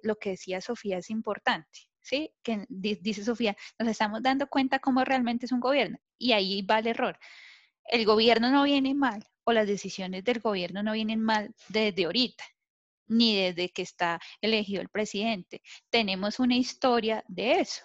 lo que decía Sofía es importante, ¿sí? Que dice Sofía, nos estamos dando cuenta cómo realmente es un gobierno y ahí va el error. El gobierno no viene mal o las decisiones del gobierno no vienen mal desde ahorita, ni desde que está elegido el presidente. Tenemos una historia de eso.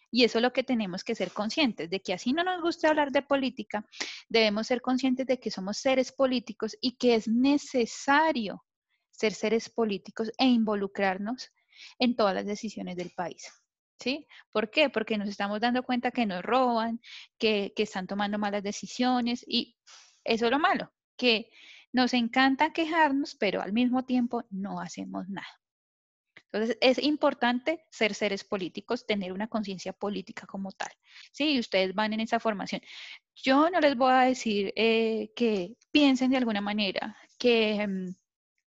Y eso es lo que tenemos que ser conscientes, de que así no nos guste hablar de política, debemos ser conscientes de que somos seres políticos y que es necesario ser seres políticos e involucrarnos en todas las decisiones del país. ¿Sí? ¿Por qué? Porque nos estamos dando cuenta que nos roban, que están tomando malas decisiones y eso es lo malo, que nos encanta quejarnos, pero al mismo tiempo no hacemos nada. Entonces, es importante ser seres políticos, tener una conciencia política como tal. Sí, ustedes van en esa formación. Yo no les voy a decir que piensen de alguna manera, que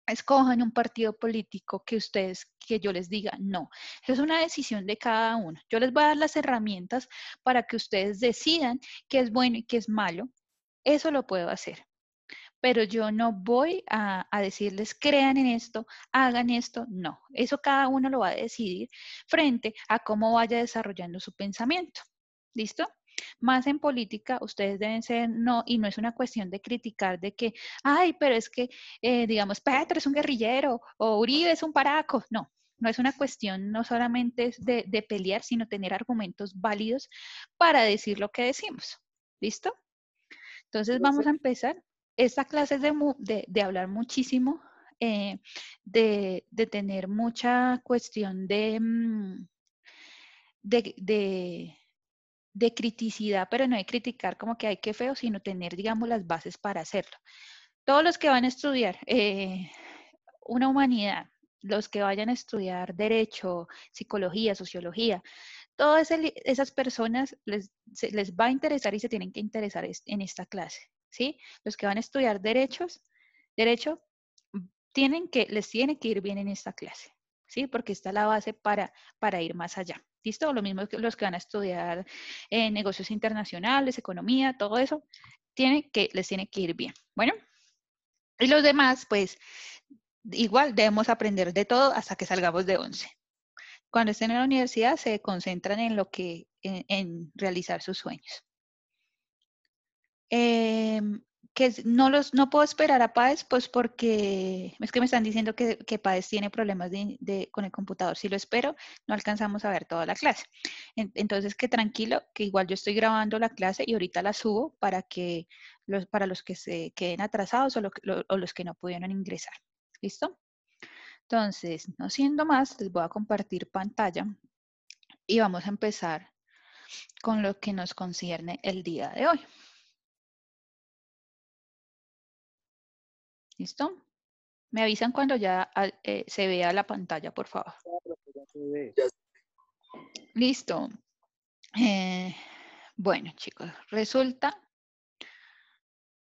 escojan un partido político que yo les diga, no. Eso es una decisión de cada uno. Yo les voy a dar las herramientas para que ustedes decidan qué es bueno y qué es malo. Eso lo puedo hacer, pero yo no voy a decirles crean en esto, hagan esto, no. Eso cada uno lo va a decidir frente a cómo vaya desarrollando su pensamiento. ¿Listo? Más en política, ustedes deben ser, no, y no es una cuestión de criticar de que, ay, pero es que, digamos, Petro es un guerrillero o Uribe es un paraco. No, no es una cuestión no solamente de pelear, sino tener argumentos válidos para decir lo que decimos. ¿Listo? Entonces vamos a empezar. Esta clase es de hablar muchísimo, de tener mucha cuestión de, de criticidad, pero no de criticar como que hay que feo, sino tener, digamos, las bases para hacerlo. Todos los que van a estudiar una humanidad, los que vayan a estudiar derecho, psicología, sociología, todas esas personas les va a interesar y se tienen que interesar en esta clase, ¿sí? Los que van a estudiar derecho, les tiene que ir bien en esta clase, ¿sí? Porque está la base para ir más allá. ¿Listo? Lo mismo que los que van a estudiar negocios internacionales, economía, todo eso, les tiene que ir bien. Bueno, y los demás, pues, igual debemos aprender de todo hasta que salgamos de 11. Cuando estén en la universidad se concentran en en realizar sus sueños. No puedo esperar a PAES, pues porque es que me están diciendo que PAES tiene problemas con el computador. Si lo espero, no alcanzamos a ver toda la clase. Entonces, que tranquilo, que igual yo estoy grabando la clase y ahorita la subo para los que se queden atrasados o los que no pudieron ingresar. ¿Listo? Entonces, no siendo más, les voy a compartir pantalla y vamos a empezar con lo que nos concierne el día de hoy. ¿Listo? Me avisan cuando ya se vea la pantalla, por favor. Listo. Bueno, chicos, resulta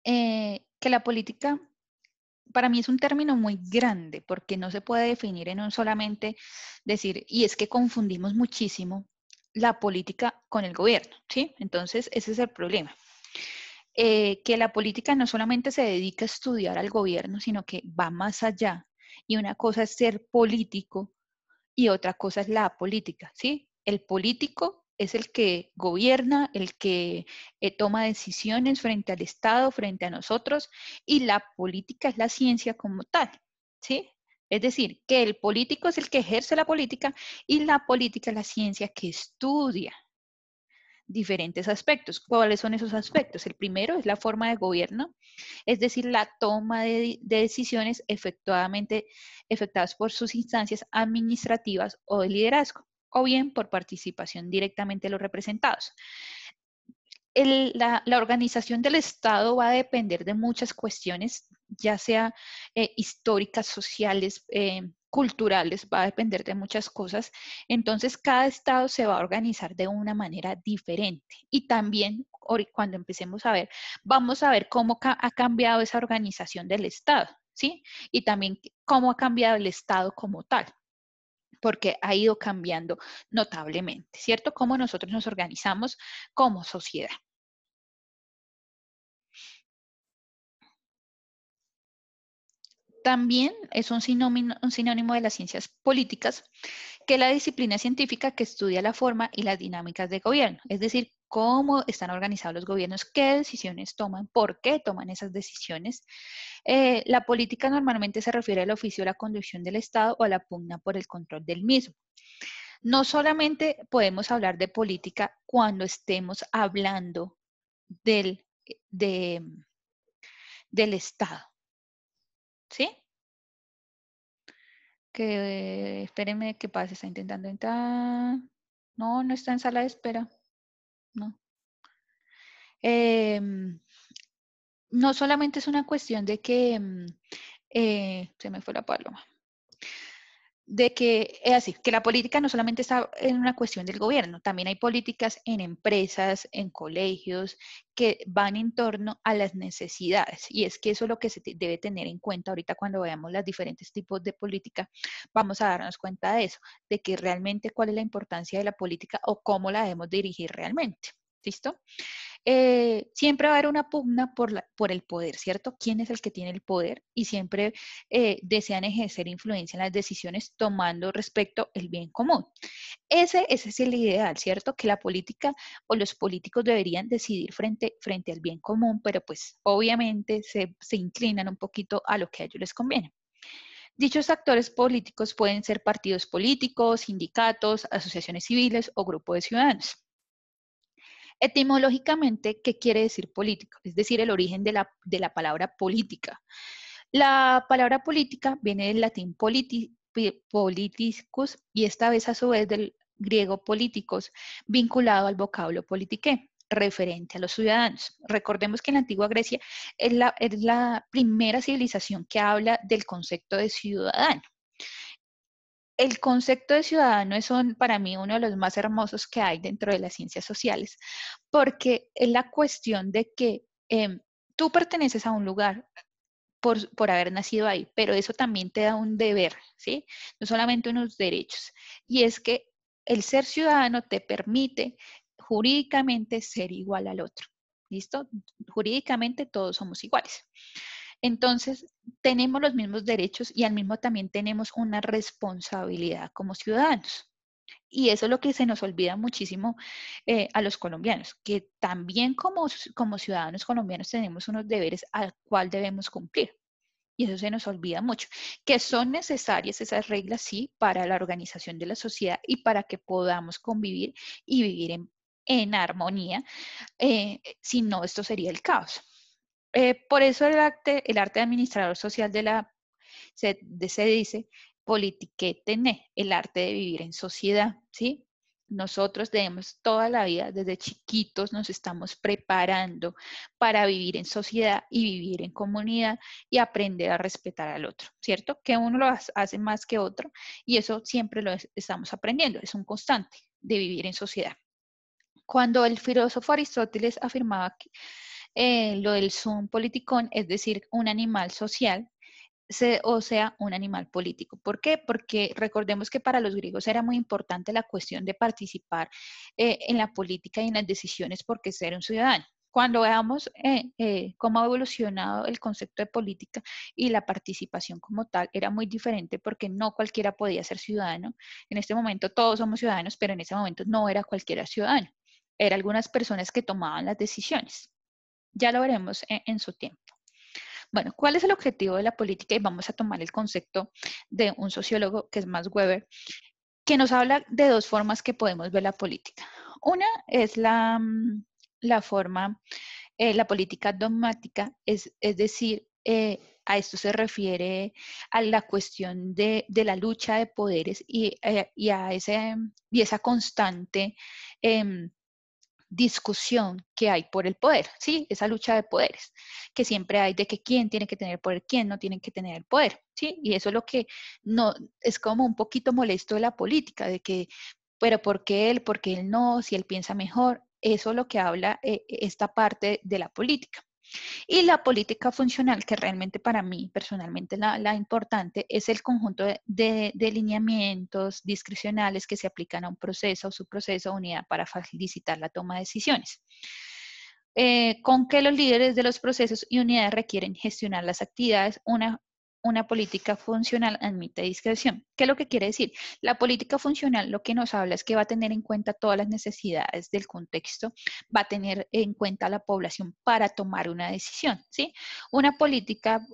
que la política para mí es un término muy grande porque no se puede definir en un solamente decir, y es que confundimos muchísimo la política con el gobierno, ¿sí? Entonces, ese es el problema. Que la política no solamente se dedica a estudiar al gobierno, sino que va más allá. Y una cosa es ser político y otra cosa es la política, ¿sí? El político es el que gobierna, el que toma decisiones frente al Estado, frente a nosotros, y la política es la ciencia como tal, ¿sí? Es decir, que el político es el que ejerce la política y la política es la ciencia que estudia diferentes aspectos. ¿Cuáles son esos aspectos? El primero es la forma de gobierno, es decir, la toma de decisiones efectuadas por sus instancias administrativas o de liderazgo, o bien por participación directamente de los representados. La organización del Estado va a depender de muchas cuestiones, ya sea históricas, sociales, culturales, va a depender de muchas cosas. Entonces, cada Estado se va a organizar de una manera diferente. Y también, cuando empecemos a ver, vamos a ver cómo ha cambiado esa organización del Estado, ¿sí? Y también cómo ha cambiado el Estado como tal, porque ha ido cambiando notablemente, ¿cierto? Cómo nosotros nos organizamos como sociedad. También es un sinónimo de las ciencias políticas, que es la disciplina científica que estudia la forma y las dinámicas de gobierno, es decir, cómo están organizados los gobiernos, qué decisiones toman, por qué toman esas decisiones. La política normalmente se refiere al oficio de la conducción del Estado o a la pugna por el control del mismo. No solamente podemos hablar de política cuando estemos hablando del, de- del Estado, ¿sí? Que espérenme que pase, está intentando entrar. No, no está en sala de espera. No. Em, no solamente es una cuestión de que se me fue la paloma. De que es así, que la política no solamente está en una cuestión del gobierno, también hay políticas en empresas, en colegios, que van en torno a las necesidades. Y es que eso es lo que se debe tener en cuenta ahorita cuando veamos los diferentes tipos de política, vamos a darnos cuenta de eso, de que realmente cuál es la importancia de la política o cómo la debemos dirigir realmente. ¿Listo? Siempre va a haber una pugna por el poder, ¿cierto? ¿Quién es el que tiene el poder? Y siempre desean ejercer influencia en las decisiones tomando respecto el bien común. Ese es el ideal, ¿cierto? Que la política o los políticos deberían decidir frente al bien común, pero pues obviamente se inclinan un poquito a lo que a ellos les conviene. Dichos actores políticos pueden ser partidos políticos, sindicatos, asociaciones civiles o grupos de ciudadanos. Etimológicamente, ¿qué quiere decir político? Es decir, el origen de la palabra política. La palabra política viene del latín politicus y esta vez a su vez del griego políticos, vinculado al vocablo politiqué, referente a los ciudadanos. Recordemos que en la antigua Grecia es la primera civilización que habla del concepto de ciudadano. El concepto de ciudadano es para mí uno de los más hermosos que hay dentro de las ciencias sociales, porque es la cuestión de que tú perteneces a un lugar por haber nacido ahí, pero eso también te da un deber, ¿sí? No solamente unos derechos. Y es que el ser ciudadano te permite jurídicamente ser igual al otro. ¿Listo? Jurídicamente todos somos iguales. Entonces, tenemos los mismos derechos y al mismo también tenemos una responsabilidad como ciudadanos. Y eso es lo que se nos olvida muchísimo a los colombianos, que también como ciudadanos colombianos tenemos unos deberes al cual debemos cumplir. Y eso se nos olvida mucho, que son necesarias esas reglas, sí, para la organización de la sociedad y para que podamos convivir y vivir en armonía. Si no, esto sería el caos. Por eso el arte administrador social se dice politique tener, el arte de vivir en sociedad, ¿sí? Nosotros debemos toda la vida, desde chiquitos, nos estamos preparando para vivir en sociedad y vivir en comunidad y aprender a respetar al otro, ¿cierto? Que uno lo hace más que otro y eso siempre lo estamos aprendiendo, es un constante de vivir en sociedad. Cuando el filósofo Aristóteles afirmaba que lo del sum politikon, es decir, un animal social, o sea, un animal político. ¿Por qué? Porque recordemos que para los griegos era muy importante la cuestión de participar en la política y en las decisiones porque ser un ciudadano. Cuando veamos cómo ha evolucionado el concepto de política y la participación como tal, era muy diferente porque no cualquiera podía ser ciudadano. En este momento todos somos ciudadanos, pero en ese momento no era cualquiera ciudadano. Eran algunas personas que tomaban las decisiones. Ya lo veremos en su tiempo. Bueno, ¿cuál es el objetivo de la política? Y vamos a tomar el concepto de un sociólogo que es Max Weber, que nos habla de dos formas que podemos ver la política. Una es la forma, la política dogmática, es decir, a esto se refiere a la cuestión de la lucha de poderes y esa constante discusión que hay por el poder, ¿sí? Esa lucha de poderes que siempre hay de que quién tiene que tener poder, quién no tiene que tener el poder, ¿sí? Y eso es lo que no, es como un poquito molesto de la política, de que, pero ¿por qué él? ¿Por qué él no? Si él piensa mejor, eso es lo que habla esta parte de la política. Y la política funcional, que realmente para mí personalmente la importante, es el conjunto de lineamientos discrecionales que se aplican a un proceso o subproceso o unidad para facilitar la toma de decisiones. Con que los líderes de los procesos y unidades requieren gestionar las actividades una política funcional admite discreción. ¿Qué es lo que quiere decir? La política funcional lo que nos habla es que va a tener en cuenta todas las necesidades del contexto, va a tener en cuenta a la población para tomar una decisión, ¿sí? Una política,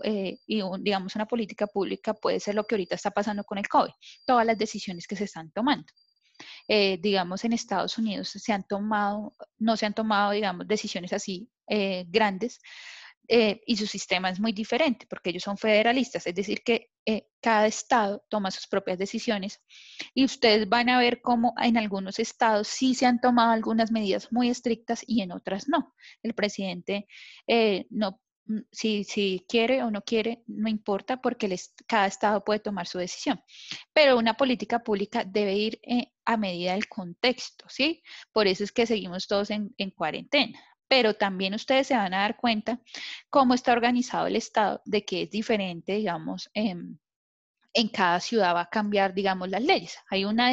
digamos una política pública puede ser lo que ahorita está pasando con el COVID, todas las decisiones que se están tomando. Digamos, en Estados Unidos no se han tomado, digamos, decisiones así grandes, y su sistema es muy diferente porque ellos son federalistas, es decir, que cada estado toma sus propias decisiones y ustedes van a ver cómo en algunos estados sí se han tomado algunas medidas muy estrictas y en otras no. El presidente no, si quiere o no quiere, no importa porque cada estado puede tomar su decisión, pero una política pública debe ir a medida del contexto, ¿sí? Por eso es que seguimos todos en cuarentena. Pero también ustedes se van a dar cuenta cómo está organizado el Estado, de que es diferente, digamos, en cada ciudad va a cambiar, digamos, las leyes. Hay una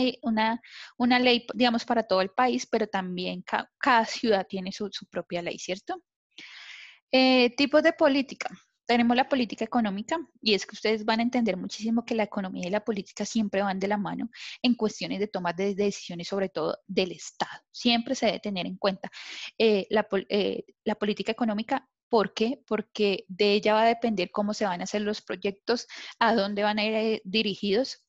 ley, digamos, para todo el país, pero también cada ciudad tiene su propia ley, ¿cierto? Tipos de política. Tenemos la política económica y es que ustedes van a entender muchísimo que la economía y la política siempre van de la mano en cuestiones de toma de decisiones, sobre todo del Estado. Siempre se debe tener en cuenta la política económica. ¿Por qué? Porque de ella va a depender cómo se van a hacer los proyectos, a dónde van a ir dirigidos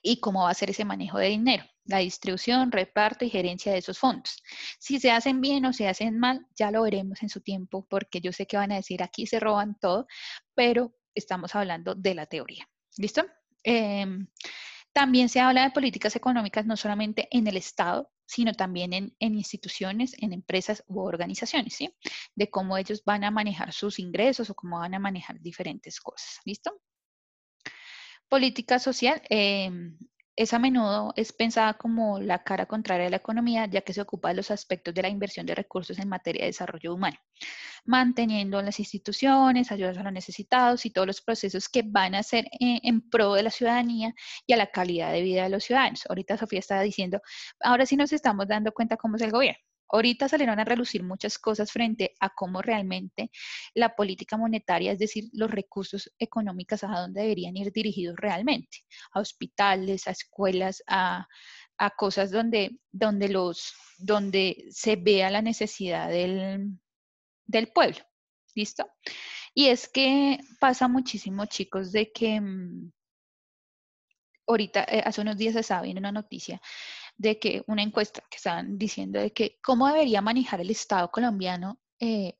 y cómo va a ser ese manejo de dinero, la distribución, reparto y gerencia de esos fondos. Si se hacen bien o se hacen mal, ya lo veremos en su tiempo, porque yo sé que van a decir aquí se roban todo, pero estamos hablando de la teoría. ¿Listo? También se habla de políticas económicas no solamente en el Estado, sino también en instituciones, en empresas u organizaciones, ¿sí? De cómo ellos van a manejar sus ingresos o cómo van a manejar diferentes cosas. ¿Listo? Política social es a menudo es pensada como la cara contraria de la economía, ya que se ocupa de los aspectos de la inversión de recursos en materia de desarrollo humano, manteniendo las instituciones, ayudas a los necesitados y todos los procesos que van a ser en pro de la ciudadanía y a la calidad de vida de los ciudadanos. Ahorita Sofía estaba diciendo, ahora sí nos estamos dando cuenta cómo es el gobierno. Ahorita salieron a relucir muchas cosas frente a cómo realmente la política monetaria, es decir, los recursos económicos, a dónde deberían ir dirigidos realmente, a hospitales, a escuelas, a cosas donde se vea la necesidad del pueblo. ¿Listo? Y es que pasa muchísimo, chicos, de que ahorita, hace unos días se estaba viendo una noticia de que una encuesta que estaban diciendo de que cómo debería manejar el Estado colombiano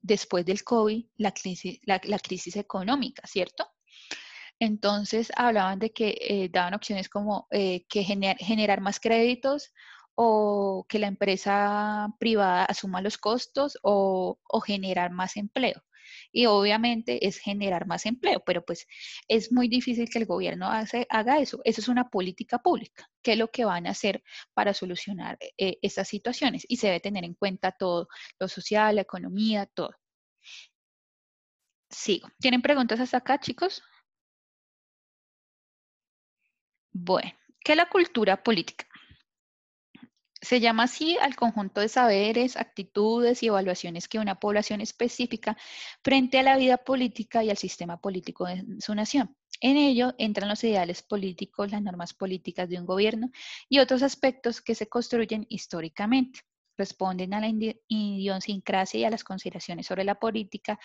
después del COVID la crisis económica, ¿cierto? Entonces hablaban de que daban opciones como que generar más créditos o que la empresa privada asuma los costos o generar más empleo. Y obviamente es generar más empleo, pero pues es muy difícil que el gobierno haga eso. Eso es una política pública. ¿Qué es lo que van a hacer para solucionar estas situaciones? Y se debe tener en cuenta todo, lo social, la economía, todo. Sigo. ¿Tienen preguntas hasta acá, chicos? Bueno, ¿qué es la cultura política? Se llama así al conjunto de saberes, actitudes y evaluaciones que una población específica frente a la vida política y al sistema político de su nación. En ello entran los ideales políticos, las normas políticas de un gobierno y otros aspectos que se construyen históricamente. Responden a la idiosincrasia y a las consideraciones sobre la política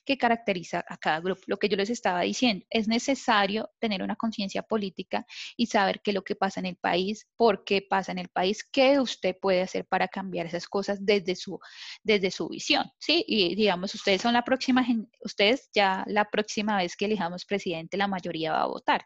que caracteriza a cada grupo. Lo que yo les estaba diciendo, es necesario tener una conciencia política y saber qué es lo que pasa en el país, por qué pasa en el país, qué usted puede hacer para cambiar esas cosas desde su visión, ¿sí? Y digamos, ustedes ya la próxima vez que elijamos presidente, la mayoría va a votar.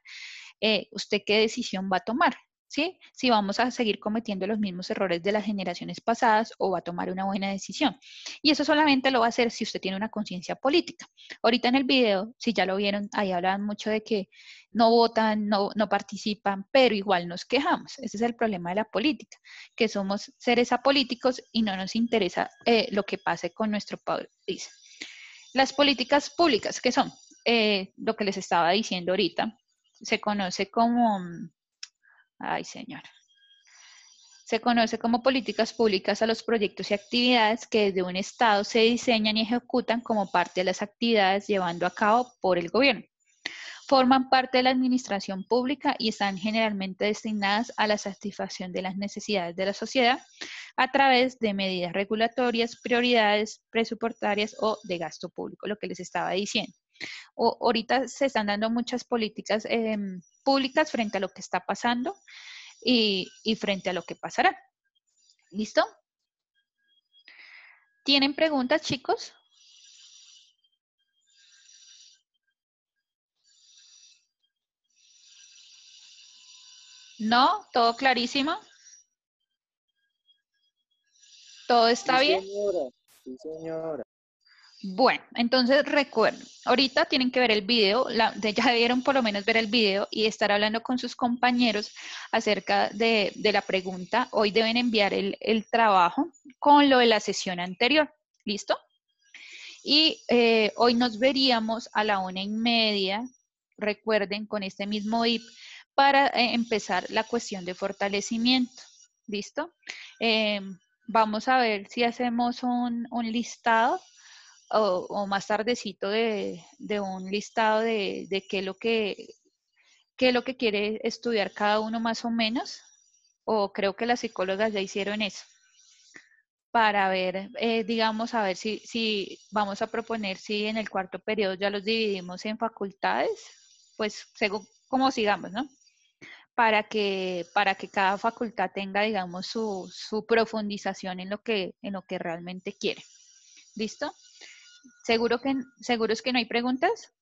¿Usted qué decisión va a tomar? ¿Sí? Si vamos a seguir cometiendo los mismos errores de las generaciones pasadas o va a tomar una buena decisión. Y eso solamente lo va a hacer si usted tiene una conciencia política. Ahorita en el video, si ya lo vieron, ahí hablaban mucho de que no votan, no participan, pero igual nos quejamos. Ese es el problema de la política, que somos seres apolíticos y no nos interesa lo que pase con nuestro país. Las políticas públicas, ¿qué son? Lo que les estaba diciendo ahorita, se conoce como... Ay, señor. Se conoce como políticas públicas a los proyectos y actividades que desde un Estado se diseñan y ejecutan como parte de las actividades llevando a cabo por el gobierno. Forman parte de la administración pública y están generalmente destinadas a la satisfacción de las necesidades de la sociedad a través de medidas regulatorias, prioridades presupuestarias o de gasto público, lo que les estaba diciendo. Ahorita se están dando muchas políticas públicas frente a lo que está pasando y frente a lo que pasará. ¿Listo? ¿Tienen preguntas, chicos? ¿No? ¿Todo clarísimo? ¿Todo está bien? Señora. Sí, señora. Bueno, entonces recuerden, ahorita tienen que ver el video, ya debieron por lo menos ver el video y estar hablando con sus compañeros acerca de la pregunta. Hoy deben enviar el trabajo con lo de la sesión anterior. ¿Listo? Y hoy nos veríamos a la 1:30, recuerden, con este mismo IP, para empezar la cuestión de fortalecimiento. ¿Listo? Vamos a ver si hacemos un listado o más tardecito de un listado de qué es lo que quiere estudiar cada uno más o menos. O creo que las psicólogas ya hicieron eso para ver, digamos, a ver si vamos a proponer si en el cuarto periodo ya los dividimos en facultades, pues según como sigamos, ¿no? Para que cada facultad tenga, digamos, su profundización en lo que realmente quiere. ¿Listo? ¿Seguros que no hay preguntas?